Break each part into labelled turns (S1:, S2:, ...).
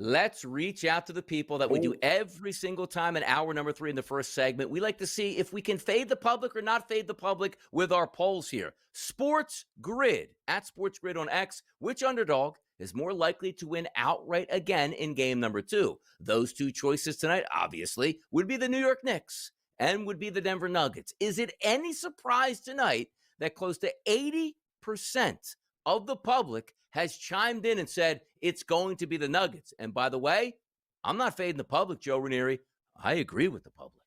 S1: Let's reach out to the people that we do every single time in hour number 3 in the first segment. We like to see if we can fade the public or not fade the public with our polls here. Sports Grid, at Sports Grid on X, which underdog is more likely to win outright again in game number 2? Those two choices tonight, obviously, would be the New York Knicks and would be the Denver Nuggets. Is it any surprise tonight that close to 80% of the public has chimed in and said it's going to be the Nuggets? And by the way, I'm not fading the public, Joe Ranieri. I agree with the public.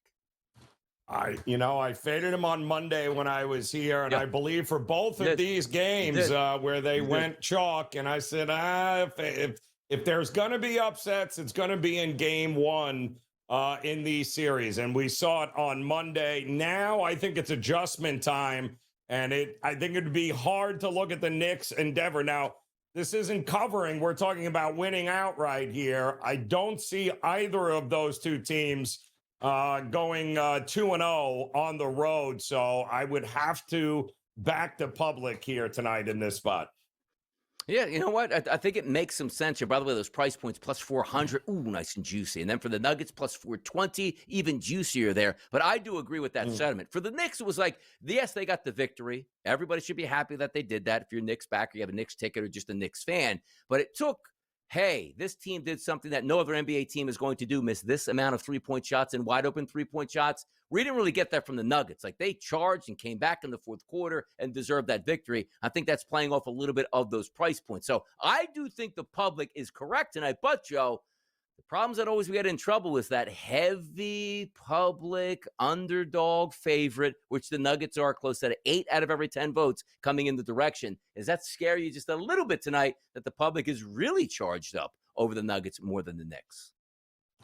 S2: I faded him on Monday when I was here, and
S1: Yeah.
S2: I believe for both of these games where they went chalk, and I said, if there's going to be upsets, it's going to be in game 1 in these series, and we saw it on Monday. Now I think it's adjustment time, and I think it'd be hard to look at the Knicks and Denver. Now, this isn't covering. We're talking about winning outright here. I don't see either of those two teams going 2-0 on the road. So I would have to back the public here tonight in this spot.
S1: Yeah, you know what? I think it makes some sense here. By the way, those price points plus 400, ooh, nice and juicy. And then for the Nuggets, plus 420, even juicier there. But I do agree with that sentiment. For the Knicks, it was like, yes, they got the victory. Everybody should be happy that they did that. If you're a Knicks backer, you have a Knicks ticket or just a Knicks fan. But it took, hey, this team did something that no other NBA team is going to do, miss this amount of three-point shots and wide-open three-point shots. We didn't really get that from the Nuggets. Like, they charged and came back in the fourth quarter and deserved that victory. I think that's playing off a little bit of those price points. So I do think the public is correct tonight. But, Joe, the problems that always we get in trouble is that heavy public underdog favorite, which the Nuggets are close to 8 out of every 10 votes coming in the direction. Does that scare you just a little bit tonight that the public is really charged up over the Nuggets more than the Knicks?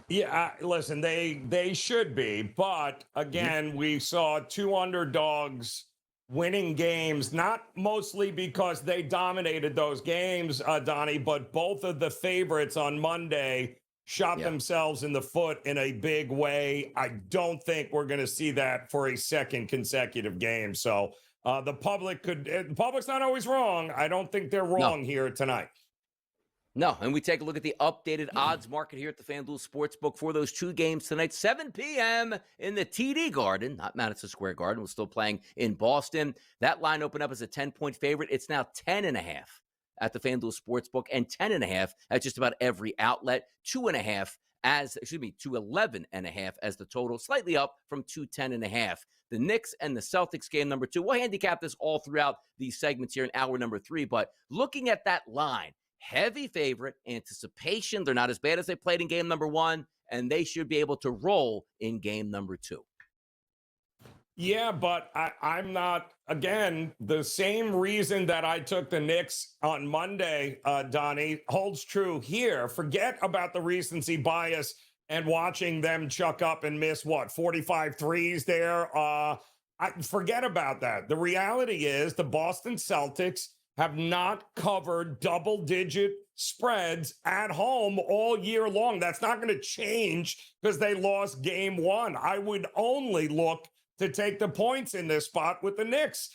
S2: Yeah, listen, they should be. But again, we saw two underdogs winning games, not mostly because they dominated those games, Donnie, but both of the favorites on Monday shot themselves in the foot in a big way. I don't think we're going to see that for a second consecutive game. So the public's not always wrong. I don't think they're wrong here tonight.
S1: No, and we take a look at the updated odds market here at the FanDuel Sportsbook for those two games tonight, 7 p.m. in the TD Garden, not Madison Square Garden. We're still playing in Boston. That line opened up as a 10-point favorite. It's now 10.5 at the FanDuel Sportsbook and 10.5 at just about every outlet. 2.5 to 11.5 as the total, slightly up from 210.5. The Knicks and the Celtics game number 2. We'll handicap this all throughout these segments here in hour number 3, but looking at that line, heavy favorite, anticipation. They're not as bad as they played in game number 1, and they should be able to roll in game number 2.
S2: Yeah, but I'm not, again, the same reason that I took the Knicks on Monday, Donnie, holds true here. Forget about the recency bias and watching them chuck up and miss, 45 threes there. Forget about that. The reality is the Boston Celtics have not covered double-digit spreads at home all year long. That's not going to change because they lost game 1. I would only look to take the points in this spot with the Knicks.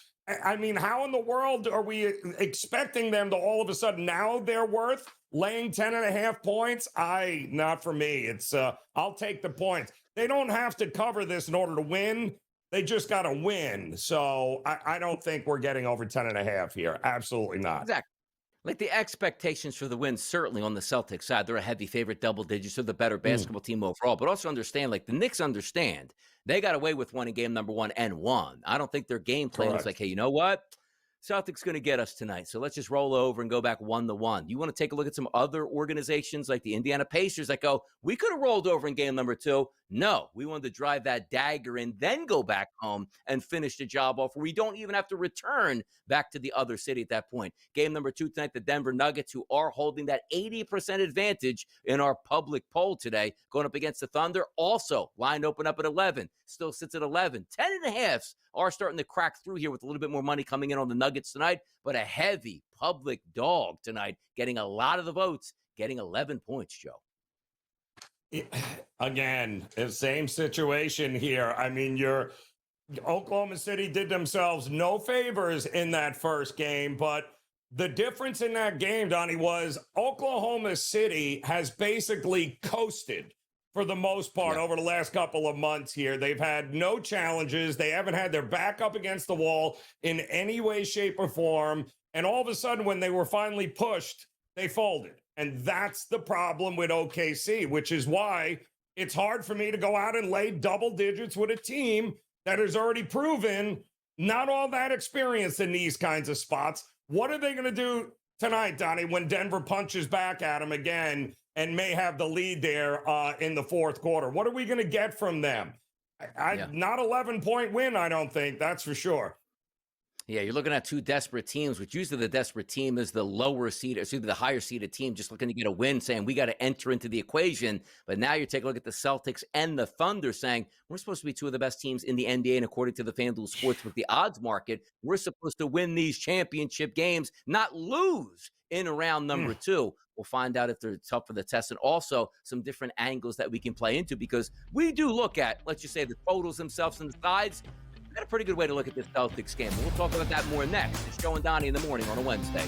S2: I mean, how in the world are we expecting them to all of a sudden now they're worth laying 10.5 points? Not for me. It's I'll take the points. They don't have to cover this in order to win. They just got to win. So I don't think we're getting over 10.5 here. Absolutely not.
S1: Exactly. Like the expectations for the win, certainly on the Celtics side, they're a heavy favorite, double digits. They're the better basketball team overall. But also understand, like the Knicks understand, they got away with one in game number 1 and won. I don't think their game plan is like, hey, you know what? Celtics going to get us tonight, so let's just roll over and go back 1-1. You want to take a look at some other organizations like the Indiana Pacers that go, we could have rolled over in game number 2. No, we wanted to drive that dagger in, then go back home and finish the job off. We don't even have to return back to the other city at that point. Game number 2 tonight, the Denver Nuggets, who are holding that 80% advantage in our public poll today, going up against the Thunder. Also, line open up at 11, still sits at 11. 10.5s are starting to crack through here with a little bit more money coming in on the Nuggets tonight, but a heavy public dog tonight, getting a lot of the votes, getting 11 points, Joe.
S2: Again, the same situation here. I mean, Oklahoma City did themselves no favors in that first game, but The difference in that game, Donnie, was Oklahoma City has basically coasted for the most part
S1: Yeah.
S2: over the last couple of months here. They've had no challenges. They haven't had their back up against the wall in any way, shape, or form. And all of a sudden, when they were finally pushed, they folded. And that's the problem with OKC, which is why it's hard for me to go out and lay double digits with a team that has already proven not all that experienced in these kinds of spots. What are they going to do tonight, Donnie, when Denver punches back at them again and may have the lead there in the fourth quarter? What are we going to get from them? Not 11-point win, I don't think. That's for sure.
S1: Yeah, you're looking at two desperate teams, which usually the desperate team is the lower seed, or the higher seeded team, just looking to get a win, saying we got to enter into the equation. But now you're taking a look at the Celtics and the Thunder, saying we're supposed to be two of the best teams in the NBA, and according to the FanDuel Sportsbook, the odds market, we're supposed to win these championship games, not lose in round number two. We'll find out if they're tough for the test, and also some different angles that we can play into, because we do look at, let's just say, the totals themselves and the sides. Got a pretty good way to look at this Celtics game. We'll talk about that more next. It's Joe and Donnie in the morning on a Wednesday.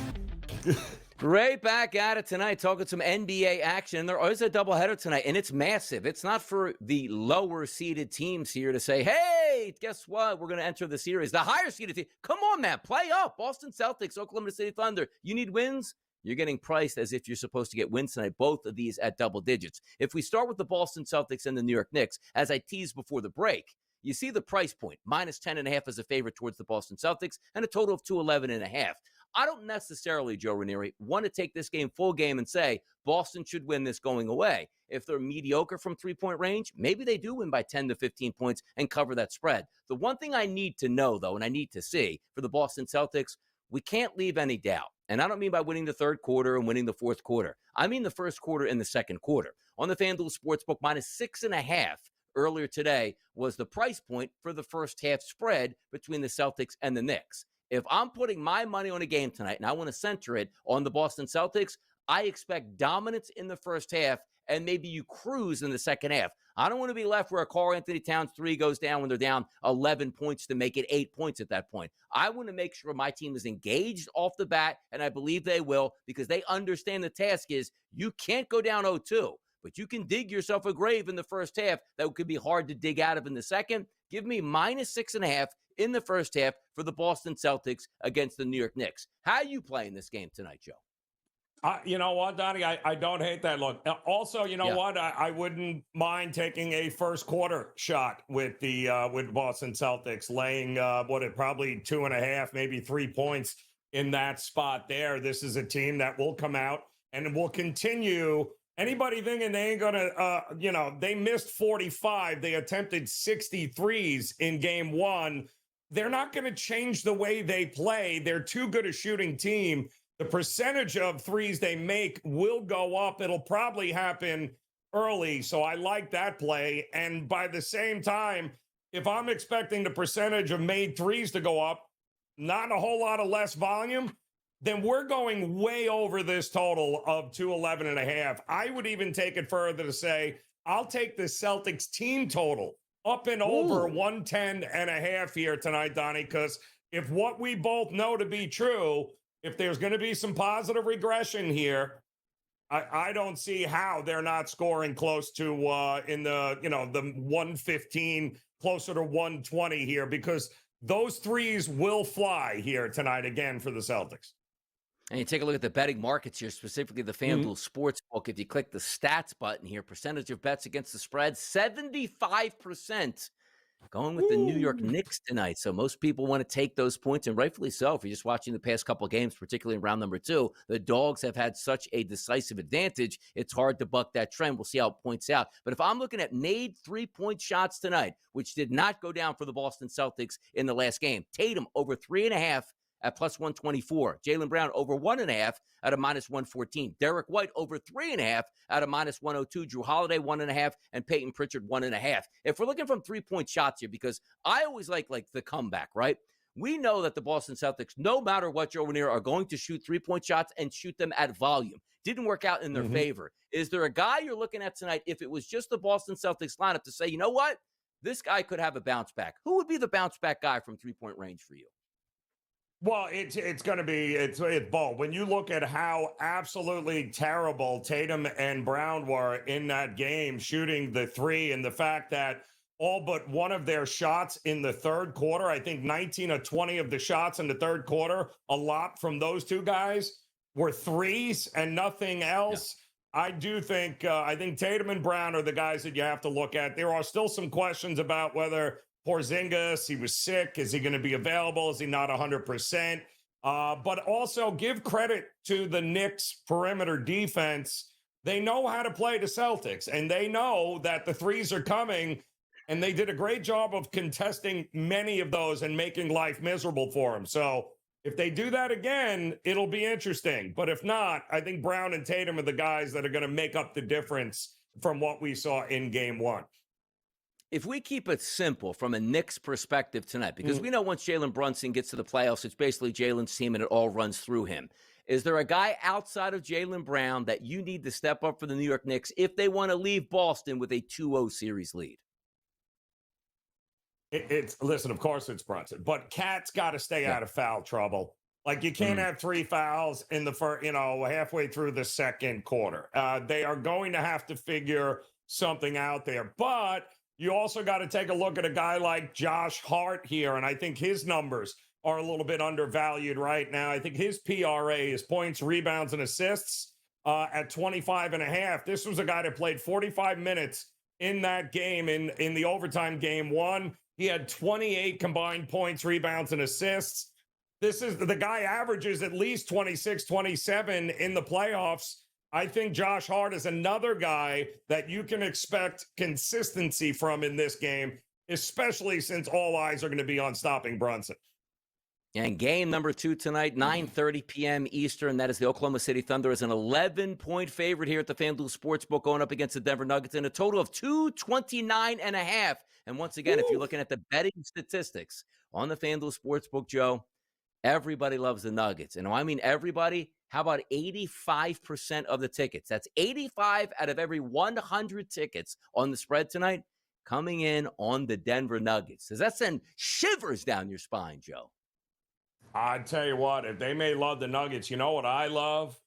S1: Right back at it tonight, talking some NBA action. There is a doubleheader tonight, and it's massive. It's not for the lower-seeded teams here to say, hey, guess what? We're going to enter the series. The higher-seeded team, come on, man, play up. Boston Celtics, Oklahoma City Thunder. You need wins? You're getting priced as if you're supposed to get wins tonight, both of these at double digits. If we start with the Boston Celtics and the New York Knicks, as I teased before the break, you see the price point, minus 10.5 as a favorite towards the Boston Celtics, and a total of 211.5. I don't necessarily, Joe Ranieri, want to take this game full game and say Boston should win this going away. If they're mediocre from three-point range, maybe they do win by 10 to 15 points and cover that spread. The one thing I need to know, though, and I need to see for the Boston Celtics, we can't leave any doubt. And I don't mean by winning the third quarter and winning the fourth quarter. I mean the first quarter and the second quarter. On the FanDuel Sportsbook, minus 6.5 earlier today was the price point for the first half spread between the Celtics and the Knicks. If I'm putting my money on a game tonight and I want to center it on the Boston Celtics, I expect dominance in the first half and maybe you cruise in the second half. I don't want to be left where a Karl-Anthony Towns 3 goes down when they're down 11 points to make it 8 points at that point. I want to make sure my team is engaged off the bat, and I believe they will, because they understand the task is you can't go down 0-2. But you can dig yourself a grave in the first half that could be hard to dig out of in the second. Give me minus 6.5 in the first half for the Boston Celtics against the New York Knicks. How are you playing this game tonight, Joe?
S2: You know what, Donnie? I don't hate that look. Also, you know what? I wouldn't mind taking a first quarter shot with the with Boston Celtics, laying probably 2.5, maybe 3 points in that spot there. This is a team that will come out and will continue. Anybody thinking they ain't gonna, they missed 45. They attempted 63s in game one. They're not going to change the way they play. They're too good a shooting team. The percentage of threes they make will go up. It'll probably happen early. So I like that play. And by the same time, if I'm expecting the percentage of made threes to go up, not a whole lot of less volume, then we're going way over this total of 211.5. I would even take it further to say, I'll take the Celtics team total up and over 110.5 here tonight, Donnie, because if what we both know to be true, if there's going to be some positive regression here, I don't see how they're not scoring close to in the 115, closer to 120 here, because those threes will fly here tonight again for the Celtics.
S1: And you take a look at the betting markets here, specifically the FanDuel Sportsbook. If you click the stats button here, percentage of bets against the spread, 75%. Going with the New York Knicks tonight. So most people want to take those points, and rightfully so. If you're just watching the past couple of games, particularly in round number 2, the Dogs have had such a decisive advantage. It's hard to buck that trend. We'll see how it points out. But if I'm looking at made 3-point shots tonight, which did not go down for the Boston Celtics in the last game, Tatum over 3.5 at plus 124. Jaylen Brown over 1.5 at a minus 114. Derek White over 3.5 at a minus 102. Drew Holiday 1.5 and Peyton Pritchard 1.5. If we're looking from 3-point shots here, because I always like the comeback, right? We know that the Boston Celtics, no matter what, Joe Ranieri, are going to shoot 3-point shots and shoot them at volume. Didn't work out in their favor. Is there a guy you're looking at tonight, if it was just the Boston Celtics lineup, to say, you know what? This guy could have a bounce back. Who would be the bounce back guy from 3-point range for you?
S2: Well, it's going to be it's both. When you look at how absolutely terrible Tatum and Brown were in that game, shooting the three, and the fact that all but one of their shots in the third quarter, I think 19 or 20 of the shots in the third quarter, a lot from those two guys were threes and nothing
S1: Yeah.
S2: else. I think Tatum and Brown are the guys that you have to look at. There are still some questions about whether Porzingis, he was sick. Is he going to be available? Is he not 100%? But also give credit to the Knicks perimeter defense. They know how to play the Celtics, and they know that the threes are coming, and they did a great job of contesting many of those and making life miserable for them. So if they do that again, it'll be interesting. But if not, I think Brown and Tatum are the guys that are going to make up the difference from what we saw in game one.
S1: If we keep it simple from a Knicks perspective tonight, because we know once Jalen Brunson gets to the playoffs, it's basically Jalen's team and it all runs through him. Is there a guy outside of Jaylen Brown that you need to step up for the New York Knicks if they want to leave Boston with a 2-0 series lead?
S2: Listen, of course it's Brunson, but Cat's got to stay out of foul trouble. Like, you can't have 3 fouls in the first, halfway through the second quarter. They are going to have to figure something out there. But you also got to take a look at a guy like Josh Hart here, and I think his numbers are a little bit undervalued right now. I think his PRA, his points, rebounds, and assists at 25.5. This was a guy that played 45 minutes in that game, in the overtime game one. He had 28 combined points, rebounds, and assists. This is the guy averages at least 26, 27 in the playoffs. I think Josh Hart is another guy that you can expect consistency from in this game, especially since all eyes are going to be on stopping Brunson.
S1: And game number 2 tonight, 9:30 p.m. Eastern. That is the Oklahoma City Thunder as an 11-point favorite here at the FanDuel Sportsbook, going up against the Denver Nuggets in a total of 229.5. And once again, if you're looking at the betting statistics on the FanDuel Sportsbook, Joe, everybody loves the Nuggets. And I mean everybody. How about 85% of the tickets? That's 85 out of every 100 tickets on the spread tonight coming in on the Denver Nuggets. Does that send shivers down your spine, Joe?
S2: I tell you what, if they may love the Nuggets, you know what I love?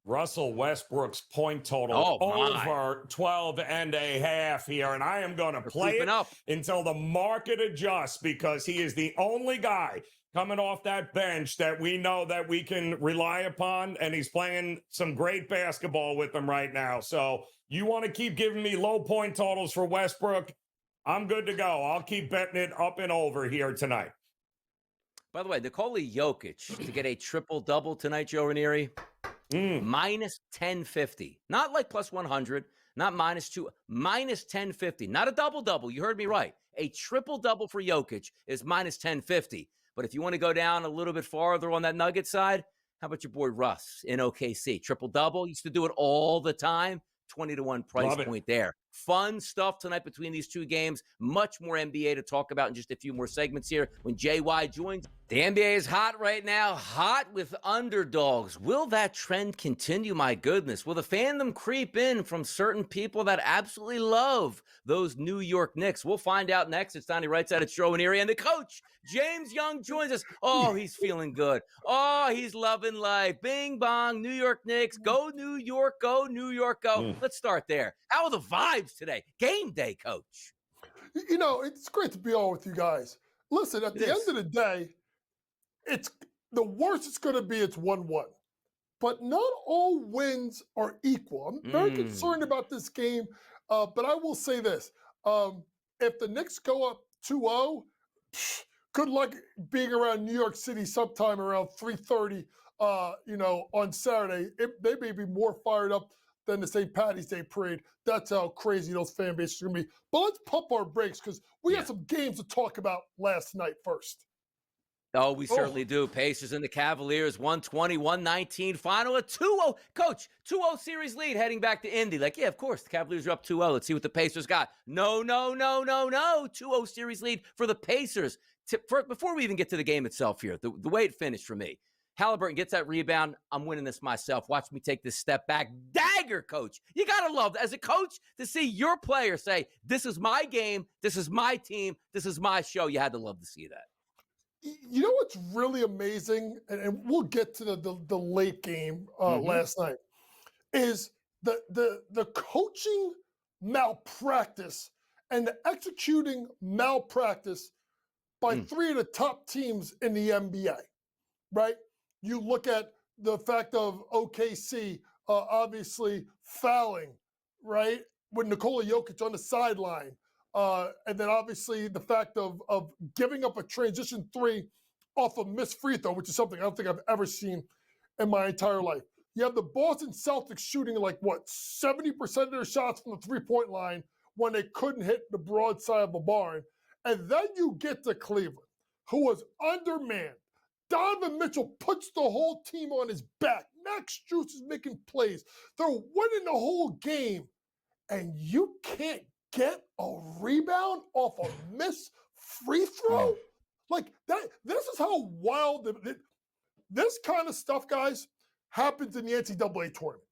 S2: Russell Westbrook's point total over 12.5 here. And I am going to play it up until the market adjusts, because he is the only guy coming off that bench that we know that we can rely upon, and he's playing some great basketball with them right now. So you want to keep giving me low point totals for Westbrook, I'm good to go. I'll keep betting it up and over here tonight.
S1: By the way, Nikola Jokic to get a triple-double tonight, Joe Ranieri, minus 1050. Not like plus 100, not minus 2, minus 1050. Not a double-double. You heard me right. A triple-double for Jokic is minus 1050. But if you want to go down a little bit farther on that Nugget side, how about your boy Russ in OKC? Triple-double, used to do it all the time. 20-1 price point there. Fun stuff tonight between these two games. Much more NBA to talk about in just a few more segments here when JY joins. The NBA is hot right now, hot with underdogs. Will that trend continue? My goodness. Will the fandom creep in from certain people that absolutely love those New York Knicks? We'll find out next. It's Donnie Wrightside at Joe Ranieri, and the coach, James Young, joins us. Oh, he's feeling good. Oh, he's loving life. Bing, bong, New York Knicks. Go, New York, go, New York, go. Let's start there. How are the vibes today? Game day, coach.
S3: It's great to be on with you guys. Listen, at the end of the day, it's the worst it's going to be. It's 1-1, but not all wins are equal. I'm very concerned about this game, but I will say this: if the Knicks go up 2-0, good luck being around New York City sometime around 3:30. On Saturday, they may be more fired up than the St. Patty's Day parade. That's how crazy those fan bases are going to be. But let's pump our brakes, because we got some games to talk about last night first.
S1: Oh, we certainly do. Pacers and the Cavaliers, 120-119 final, a 2-0. Coach, 2-0 series lead heading back to Indy. Like, yeah, of course, the Cavaliers are up 2-0. Let's see what the Pacers got. No. 2-0 series lead for the Pacers. Before we even get to the game itself here, the way it finished for me, Halliburton gets that rebound. I'm winning this myself. Watch me take this step back. Dagger, coach. You got to love, as a coach, to see your player say, this is my game, this is my team, this is my show. You had to love to see that.
S3: You know what's really amazing, and we'll get to the late game last night, is the coaching malpractice and the executing malpractice by three of the top teams in the NBA, right? You look at the fact of OKC obviously fouling, right, with Nikola Jokic on the sideline. And then obviously the fact of giving up a transition three off a missed free throw, which is something I don't think I've ever seen in my entire life. You have the Boston Celtics shooting like, what, 70% of their shots from the three-point line when they couldn't hit the broadside of the barn. And then you get to Cleveland, who was undermanned. Donovan Mitchell puts the whole team on his back. Max Strus is making plays. They're winning the whole game. And you can't get a rebound off a missed free throw? Like that. This is how wild this kind of stuff, guys, happens in the NCAA tournament,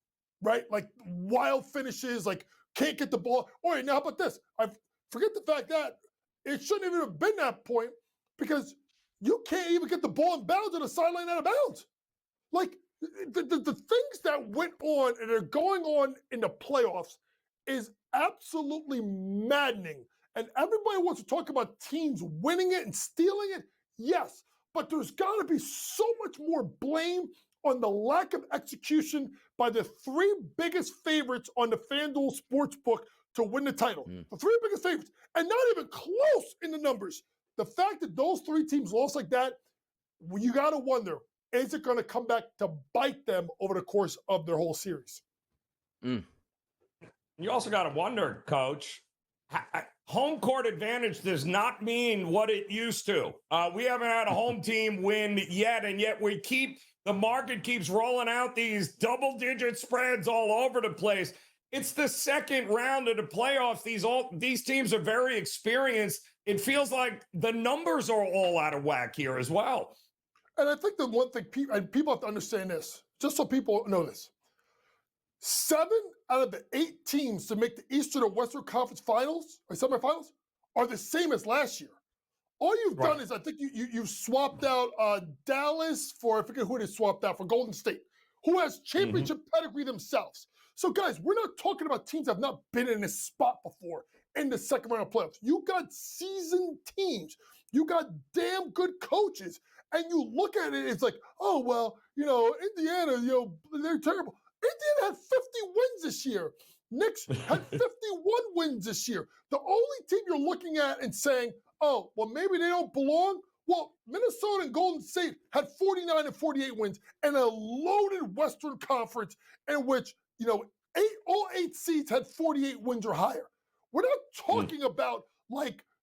S3: right? Like wild finishes, like can't get the ball. All right, now how about this? I forget the fact that it shouldn't even have been that point because you can't even get the ball in bounds on the sideline out of bounds. Like the things that went on and are going on in the playoffs is absolutely maddening. And everybody wants to talk about teams winning it and stealing it. Yes, but there's got to be so much more blame on the lack of execution by the three biggest favorites on the FanDuel Sportsbook to win the title. The three biggest favorites, and not even close in the numbers. The fact that those three teams lost like that, you got to wonder, is it going to come back to bite them over the course of their whole series?
S2: You also got to wonder, Coach, home court advantage does not mean what it used to. We haven't had a home team win yet, and yet the market keeps rolling out these double-digit spreads all over the place. It's the second round of the playoffs. These teams are very experienced. It feels like the numbers are all out of whack here as well.
S3: And I think the one thing people have to understand this, just so people know this. 7 out of the 8 teams to make the Eastern or Western Conference Finals or semifinals are the same as last year. All you've done is, I think you've swapped out Dallas for, I forget who they swapped out, for Golden State, who has championship pedigree themselves. So, guys, we're not talking about teams that have not been in this spot before in the second round of playoffs. You got seasoned teams. You got damn good coaches. And you look at it, it's like, oh, well, Indiana, they're terrible. Indiana had 50 wins this year. Knicks had 51 wins this year. The only team you're looking at and saying, oh, well, maybe they don't belong. Well, Minnesota and Golden State had 49 and 48 wins and a loaded Western Conference in which, all 8 seeds had 48 wins or higher. We're not talking about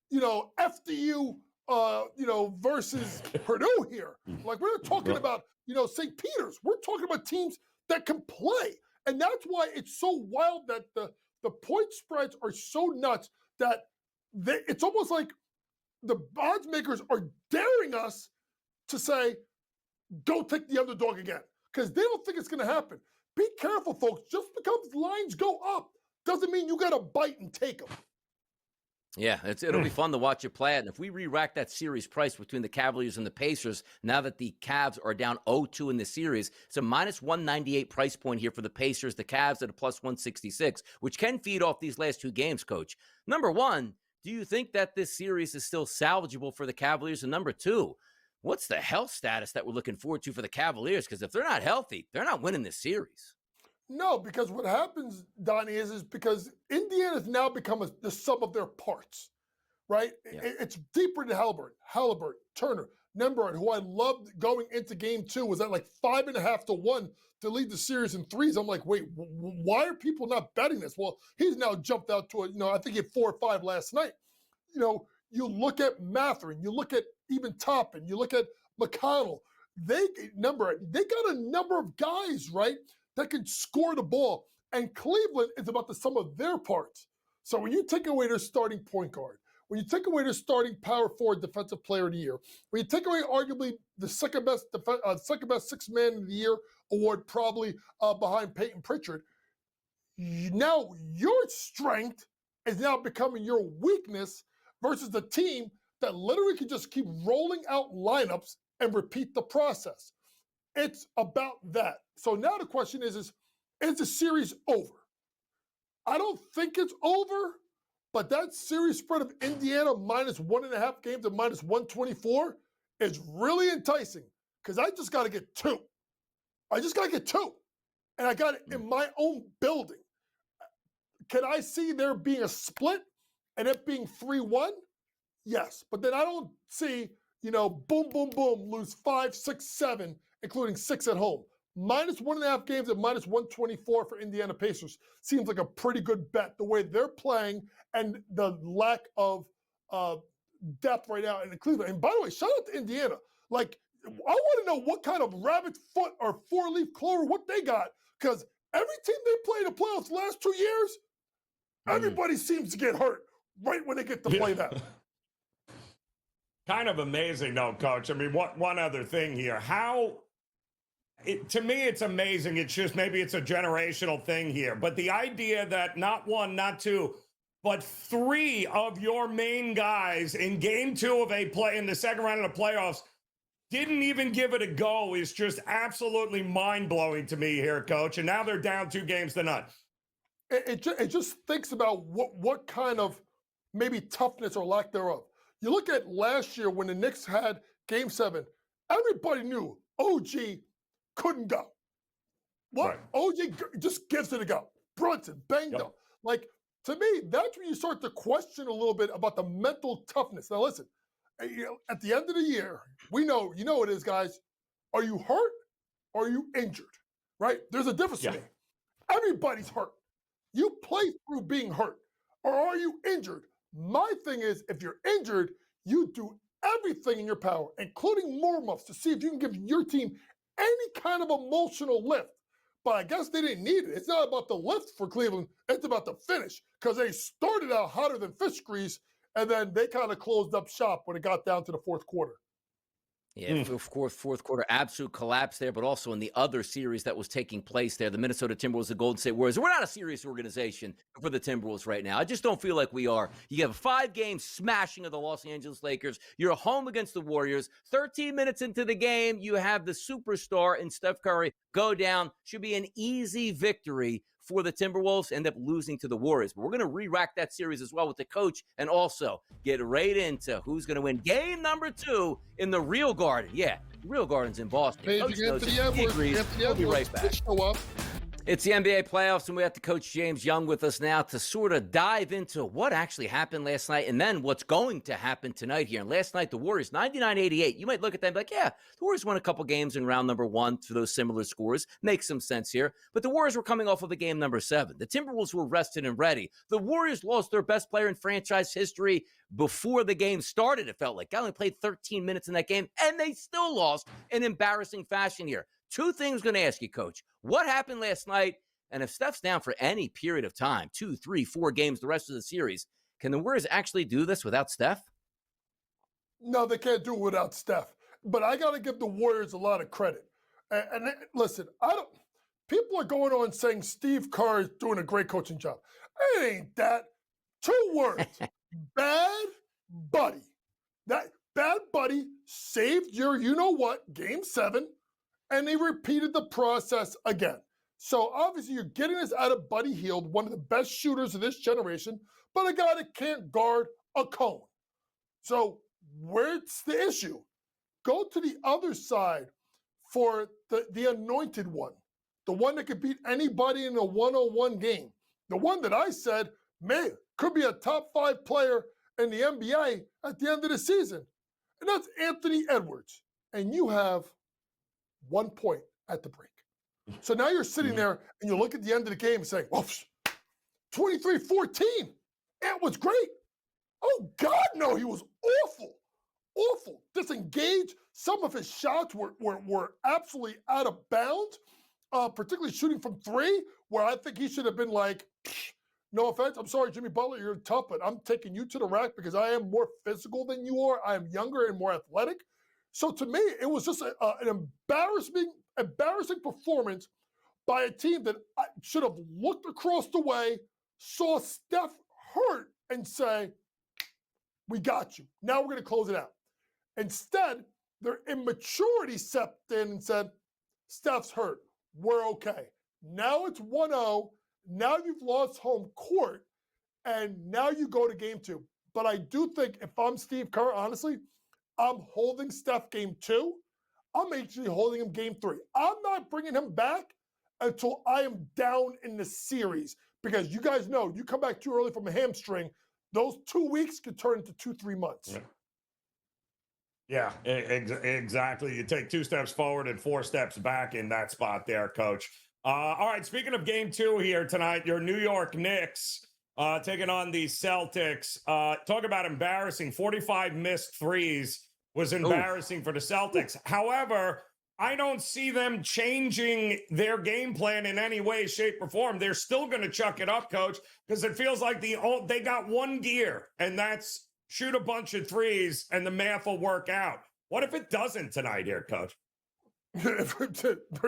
S3: FDU, versus Purdue here. Like, we're not talking about, St. Peter's. We're talking about teams that can play. And that's why it's so wild that the point spreads are so nuts that it's almost like the odds makers are daring us to say, don't take the underdog again, because they don't think it's going to happen. Be careful, folks. Just because lines go up doesn't mean you got to bite and take them.
S1: Yeah, it'll be fun to watch it play out. And if we re-rack that series price between the Cavaliers and the Pacers, now that the Cavs are down 0-2 in the series, it's a minus 198 price point here for the Pacers. The Cavs at a plus 166, which can feed off these last 2 games, Coach. Number one, do you think that this series is still salvageable for the Cavaliers? And number two, what's the health status that we're looking forward to for the Cavaliers? Because if they're not healthy, they're not winning this series.
S3: No, because what happens, Donnie, is because Indiana's now become the sum of their parts, right? Yeah. It's deeper than Halliburton, Turner, Nembhard, who I loved going into game 2, was at like 5.5 to 1 to lead the series in threes. I'm like, wait, why are people not betting this? Well, he's now jumped out to I think he had 4 or 5 last night. You look at Mathurin, you look at even Toppin, you look at McConnell. They got a number of guys, right, that can score the ball. And Cleveland is about the sum of their parts. So when you take away their starting point guard, when you take away their starting power forward defensive player of the year, when you take away arguably the second best sixth man of the year award, probably behind Peyton Pritchard, now your strength is now becoming your weakness versus the team that literally can just keep rolling out lineups and repeat the process. It's about that. So now the question is the series over? I don't think it's over, but that series spread of Indiana minus 1.5 games at minus 124 is really enticing because I just got to get 2. I just got to get 2. And I got it in my own building. Can I see there being a split and it being 3-1? Yes. But then I don't see, boom, boom, boom, lose 5, 6, 7, including 6 at home. Minus 1.5 games at minus 124 for Indiana Pacers seems like a pretty good bet the way they're playing and the lack of depth right now in Cleveland. And by the way, shout out to Indiana. Like, I want to know what kind of rabbit foot or 4-leaf clover, what they got. Because every team they play in the playoffs the last 2 years, everybody seems to get hurt right when they get to play them.
S2: Kind of amazing, though, Coach. I mean, one other thing here. To me, it's amazing. It's just maybe it's a generational thing here. But the idea that not 1, not 2, but 3 of your main guys in game 2 of in the second round of the playoffs didn't even give it a go is just absolutely mind-blowing to me here, Coach. And now they're down 2 games to none.
S3: It just thinks about what kind of maybe toughness or lack thereof. You look at last year when the Knicks had Game 7, everybody knew OG couldn't go. What? Right. OG just gives it a go. Brunson, banged up. Like, to me, that's when you start to question a little bit about the mental toughness. Now, listen, at the end of the year, we know, it is, guys. Are you hurt or are you injured? Right? There's a difference to me. Everybody's hurt. You play through being hurt. Or are you injured? My thing is, if you're injured, you do everything in your power, including more muffs, to see if you can give your team any kind of emotional lift. But I guess they didn't need it. It's not about the lift for Cleveland. It's about the finish because they started out hotter than fish grease, and then they kind of closed up shop when it got down to the fourth quarter.
S1: Yeah, of course, fourth quarter, absolute collapse there, but also in the other series that was taking place there, the Minnesota Timberwolves, the Golden State Warriors. We're not a serious organization for the Timberwolves right now. I just don't feel like we are. You have a 5-game smashing of the Los Angeles Lakers. You're home against the Warriors. 13 minutes into the game, you have the superstar in Steph Curry go down. Should be an easy victory for the Timberwolves, end up losing to the Warriors. But we're going to re-rack that series as well with the coach and also get right into who's going to win game number 2 in the Real Garden. Yeah, the Real Garden's in Boston. Coach knows it. He agrees. We'll be right back. It's the NBA playoffs, and we have the Coach James Young with us now to sort of dive into what actually happened last night and then what's going to happen tonight here. And last night, the Warriors, 99-88. You might look at them like, yeah, the Warriors won a couple games in round number 1 for those similar scores. Makes some sense here. But the Warriors were coming off of a game number 7. The Timberwolves were rested and ready. The Warriors lost their best player in franchise history before the game started, it felt like. They only played 13 minutes in that game, and they still lost in embarrassing fashion here. 2 things I'm going to ask you, Coach. What happened last night? And if Steph's down for any period of time, 2, 3, 4 games, the rest of the series, can the Warriors actually do this without Steph?
S3: No, they can't do it without Steph. But I got to give the Warriors a lot of credit. And listen, people are going on saying Steve Kerr is doing a great coaching job. It ain't that. 2 words. Bad buddy. That bad buddy saved your you-know-what, Game 7, and they repeated the process again. So obviously you're getting this out of Buddy Hield, one of the best shooters of this generation, but a guy that can't guard a cone. So where's the issue? Go to the other side for the anointed one, the one that could beat anybody in a one-on-one game, the one that I said, man, could be a top 5 player in the NBA at the end of the season. And that's Anthony Edwards. And you have 1 point at the break. So now you're sitting there and you look at the end of the game saying, oh, 23-14. It was great. Oh, God, no, he was awful. Awful. Disengaged. Some of his shots were absolutely out of bounds, particularly shooting from 3, where I think he should have been like, no offense, I'm sorry, Jimmy Butler, you're tough, but I'm taking you to the rack because I am more physical than you are. I am younger and more athletic. So to me, it was just an embarrassing performance by a team that should have looked across the way, saw Steph hurt, and say, We got you. Now we're going to close it out. Instead, their immaturity stepped in and said, Steph's hurt. We're okay. Now it's 1-0. Now you've lost home court, and now you go to game 2. But I do think if I'm Steve Kerr, honestly, I'm holding Steph game 2. I'm actually holding him game 3. I'm not bringing him back until I am down in the series, because you guys know you come back too early from a hamstring, those 2 weeks could turn into 2-3 months.
S2: Yeah, exactly. You take 2 steps forward and 4 steps back in that spot there, Coach. All right, speaking of game 2 here tonight, your New York Knicks taking on the Celtics. Talk about embarrassing. 45 missed threes was embarrassing for the Celtics. However, I don't see them changing their game plan in any way, shape, or form. They're still going to chuck it up, Coach, because it feels like they got one gear, and that's shoot a bunch of threes, and the math will work out. What if it doesn't tonight here, Coach?
S3: They're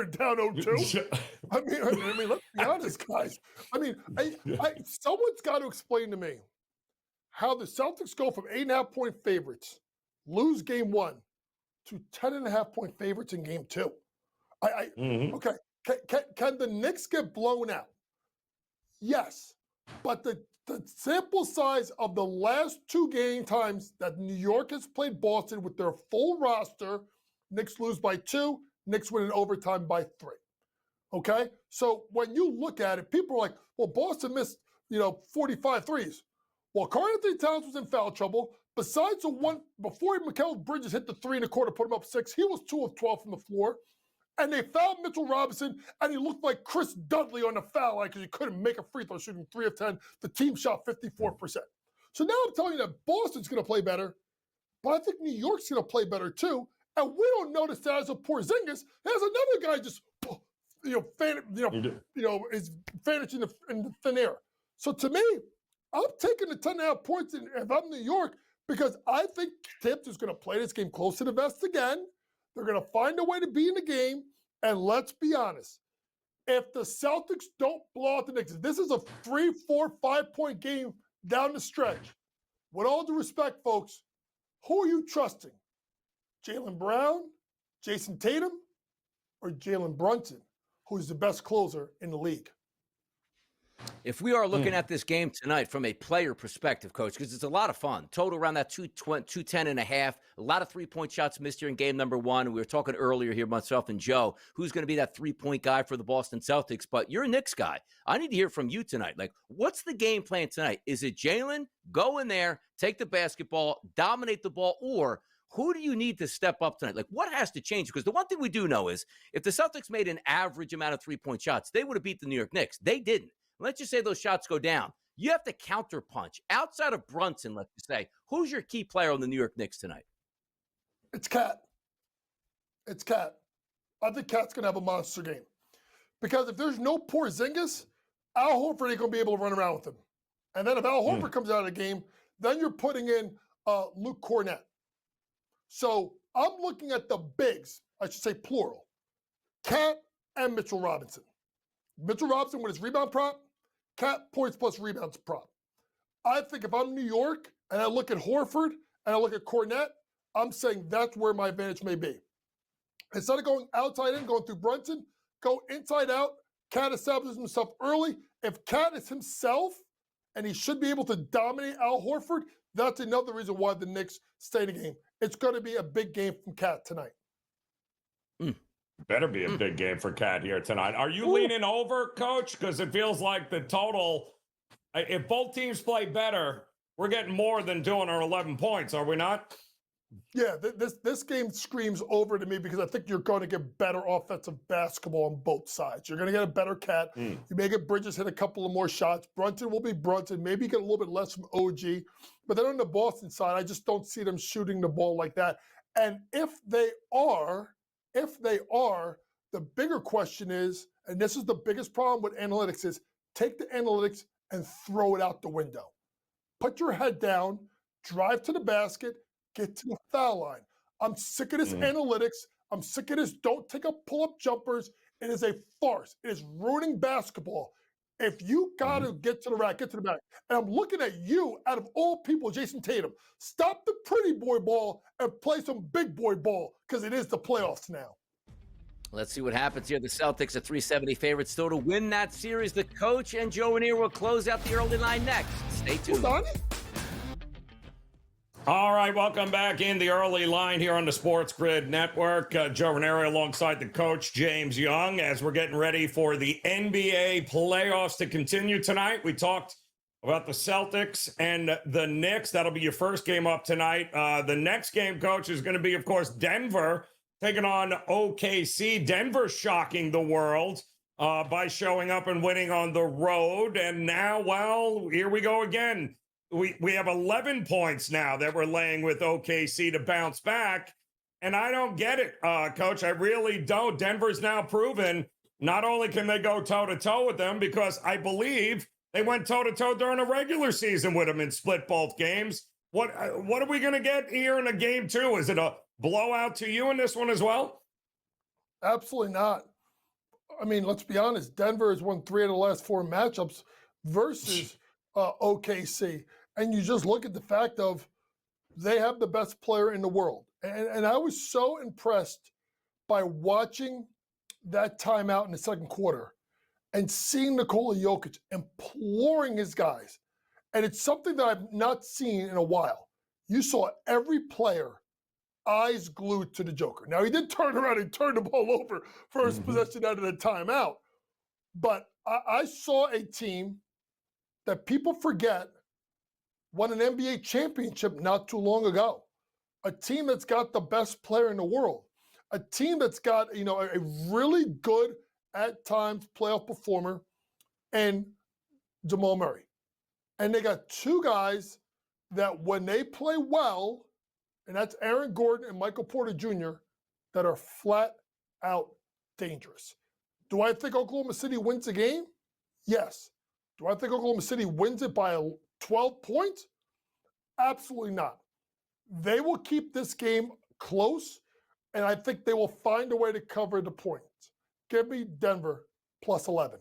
S3: down 0-2. I mean, let's be honest, guys. I mean, someone's got to explain to me how the Celtics go from 8.5-point favorites, lose game 1, to 10.5-point favorites in game 2. Okay. Can the Knicks get blown out? Yes, but the sample size of the last 2 game times that New York has played Boston with their full roster, Knicks lose by 2, Knicks win in overtime by 3. Okay? So when you look at it, people are like, well, Boston missed, 45 threes. Well, Karl-Anthony Towns was in foul trouble. Besides the one, before Mikal Bridges hit the 3 in the quarter, put him up 6, he was 2 of 12 from the floor. And they fouled Mitchell Robinson, and he looked like Chris Dudley on the foul line because he couldn't make a free throw, shooting 3 of 10. The team shot 54%. So now I'm telling you that Boston's going to play better, but I think New York's going to play better too. And we don't know the status of Porzingis. There's another guy just, is vanishing in the thin air. So to me, I'm taking the 10.5 points if I'm New York, because I think Tibbs is going to play this game close to the vest again. They're going to find a way to be in the game. And let's be honest, if the Celtics don't blow out the Knicks, if this is a 3, 4, 5-point game down the stretch, with all due respect, folks, who are you trusting? Jaylen Brown, Jason Tatum, or Jalen Brunson, who's the best closer in the league?
S1: If we are looking at this game tonight from a player perspective, Coach, because it's a lot of fun, total around that 210.5, a lot of 3-point shots missed here in game number 1. We were talking earlier here, myself and Joe, who's going to be that 3-point guy for the Boston Celtics, but you're a Knicks guy. I need to hear from you tonight. Like, what's the game plan tonight? Is it Jalen, go in there, take the basketball, dominate the ball, or who do you need to step up tonight? Like, what has to change? Because the one thing we do know is if the Celtics made an average amount of 3-point shots, they would have beat the New York Knicks. They didn't. Let's just say those shots go down. You have to counter punch. Outside of Brunson, let's just say, who's your key player on the New York Knicks tonight?
S3: It's Cat. It's Cat. I think Cat's going to have a monster game. Because if there's no Porzingis, Al Horford ain't going to be able to run around with him. And then if Al Horford comes out of the game, then you're putting in Luke Cornett. So I'm looking at the bigs, I should say plural, Cat and Mitchell Robinson. Mitchell Robinson with his rebound prop, Cat points plus rebounds prop. I think if I'm New York and I look at Horford and I look at Cornett, I'm saying that's where my advantage may be. Instead of going outside in, going through Brunson, go inside out. Cat establishes himself early. If Cat is himself, and he should be able to dominate Al Horford, that's another reason why the Knicks stay in the game. It's going to be a big game from Cat tonight.
S2: Better be a big game for Cat here tonight. Are you leaning over, Coach? Because it feels like the total, if both teams play better, we're getting more than doing our 11 points, are we not?
S3: Yeah, this game screams over to me because I think you're going to get better offensive basketball on both sides. You're going to get a better Cat. You may get Bridges hit a couple of more shots. Brunson will be Brunson. Maybe get a little bit less from OG. But then on the Boston side, I just don't see them shooting the ball like that. And if they are, the bigger question is, and this is the biggest problem with analytics, is take the analytics and throw it out the window. Put your head down, drive to the basket, get to the foul line. I'm sick of this analytics. I'm sick of this don't take up pull-up jumpers. It is a farce. It is ruining basketball. If you got to get to the rack, get to the back. And I'm looking at you, out of all people, Jason Tatum. Stop the pretty boy ball and play some big boy ball, because it is the playoffs now.
S1: Let's see what happens here. The Celtics are 370 favorites still to win that series. The coach and Joe Ranieri will close out the early line next. Stay tuned.
S2: All right, welcome back in the early line here on the SportsGrid Network. Joe Ranieri alongside the coach, James Young, as we're getting ready for the NBA playoffs to continue tonight. We talked about the Celtics and the Knicks. That'll be your first game up tonight. The next game, coach, is going to be, of course, Denver taking on OKC. Denver shocking the world by showing up and winning on the road. And now, well, here we go again. We have 11 points now that we're laying with OKC to bounce back. And I don't get it, Coach. I really don't. Denver's now proven not only can they go toe-to-toe with them, because I believe they went toe-to-toe during a regular season with them and split both games. What are we going to get here in a game two? Is it a blowout to you in this one as well?
S3: Absolutely not. I mean, let's be honest. Denver has won 3 of the last 4 matchups versus OKC. And you just look at the fact of they have the best player in the world. And I was so impressed by watching that timeout in the second quarter and seeing Nikola Jokic imploring his guys. And it's something that I've not seen in a while. You saw every player eyes glued to the Joker. Now, he did turn around and turn the ball over first possession out of the timeout. But I saw a team that people forget won an NBA championship not too long ago. A team that's got the best player in the world. A team that's got, a really good, at times, playoff performer, and Jamal Murray. And they got 2 guys that when they play well, and that's Aaron Gordon and Michael Porter Jr., that are flat out dangerous. Do I think Oklahoma City wins the game? Yes. Do I think Oklahoma City wins it by 12 points? Absolutely not. They will keep this game close, and I think they will find a way to cover the points. Give me Denver plus 11.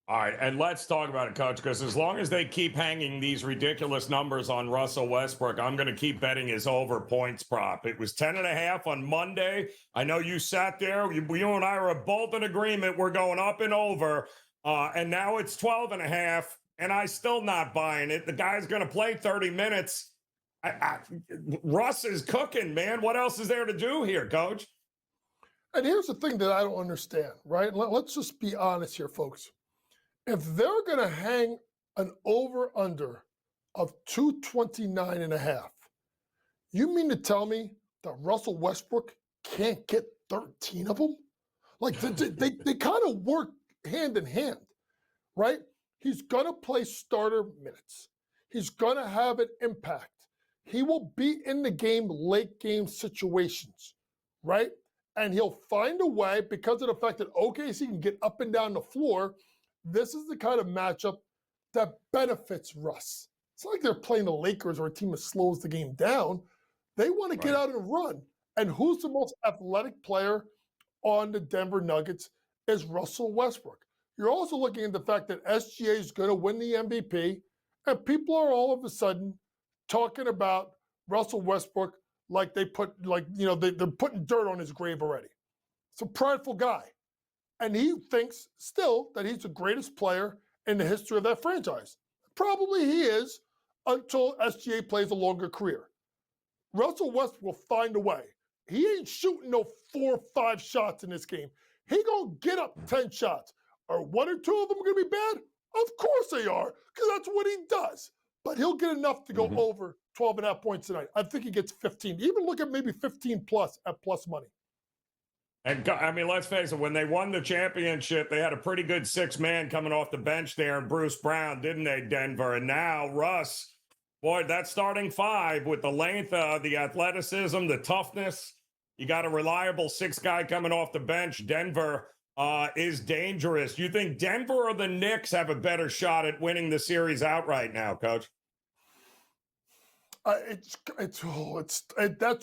S2: All right, and let's talk about it, Coach, because as long as they keep hanging these ridiculous numbers on Russell Westbrook, I'm going to keep betting his over points prop. It was 10.5 on Monday. I know you sat there. You and I are both in agreement. We're going up and over, and now it's 12.5, and I still not buying it. The guy's going to play 30 minutes. Russ is cooking, man. What else is there to do here, Coach?
S3: And here's the thing that I don't understand, right? Let's just be honest here, folks. If they're going to hang an over-under of 229.5, you mean to tell me that Russell Westbrook can't get 13 of them? Like, they kind of work hand in hand, right? He's going to play starter minutes. He's going to have an impact. He will be in the game, late game situations, right? And he'll find a way, because of the fact that OKC can get up and down the floor. This is the kind of matchup that benefits Russ. It's not like they're playing the Lakers or a team that slows the game down. They want to get out and run. And who's the most athletic player on the Denver Nuggets is Russell Westbrook. You're also looking at the fact that SGA is going to win the MVP, and people are all of a sudden talking about Russell Westbrook like they're putting dirt on his grave already. It's a prideful guy. And he thinks still that he's the greatest player in the history of that franchise. Probably he is, until SGA plays a longer career. Russell Westbrook will find a way. He ain't shooting no 4 or 5 shots in this game. He gonna get up 10 shots. Are 1 or 2 of them gonna be bad? Of course they are, because that's what he does. But he'll get enough to go over 12.5 points tonight. I think he gets 15. Even look at maybe 15 plus at plus money.
S2: And I mean, let's face it, when they won the championship, they had a pretty good 6-man coming off the bench there in Bruce Brown, didn't they, Denver? And now Russ, boy, that starting 5 with the length, the athleticism, the toughness. You got a reliable 6 guy coming off the bench. Denver is dangerous. You think Denver or the Knicks have a better shot at winning the series outright now, Coach?
S3: That's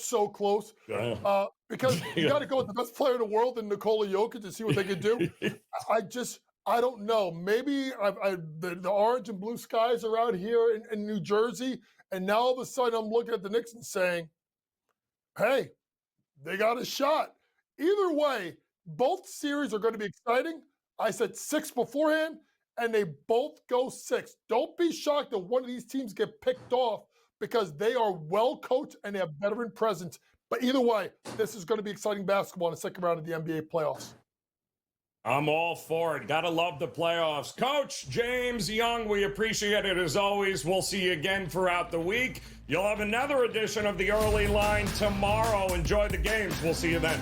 S3: so close. Because you got to go with the best player in the world in Nikola Jokic to see what they can do. I don't know. Maybe the orange and blue skies are out here in New Jersey, and now all of a sudden I'm looking at the Knicks and saying, hey, they got a shot. Either way, both series are going to be exciting. I said 6 beforehand, and they both go 6. Don't be shocked that one of these teams get picked off because they are well coached and they have veteran presence. But either way, this is going to be exciting basketball in the second round of the NBA playoffs.
S2: I'm all for it. Gotta love the playoffs. Coach James Young, we appreciate it as always. We'll see you again throughout the week. You'll have another edition of the Early Line tomorrow. Enjoy the games. We'll see you then.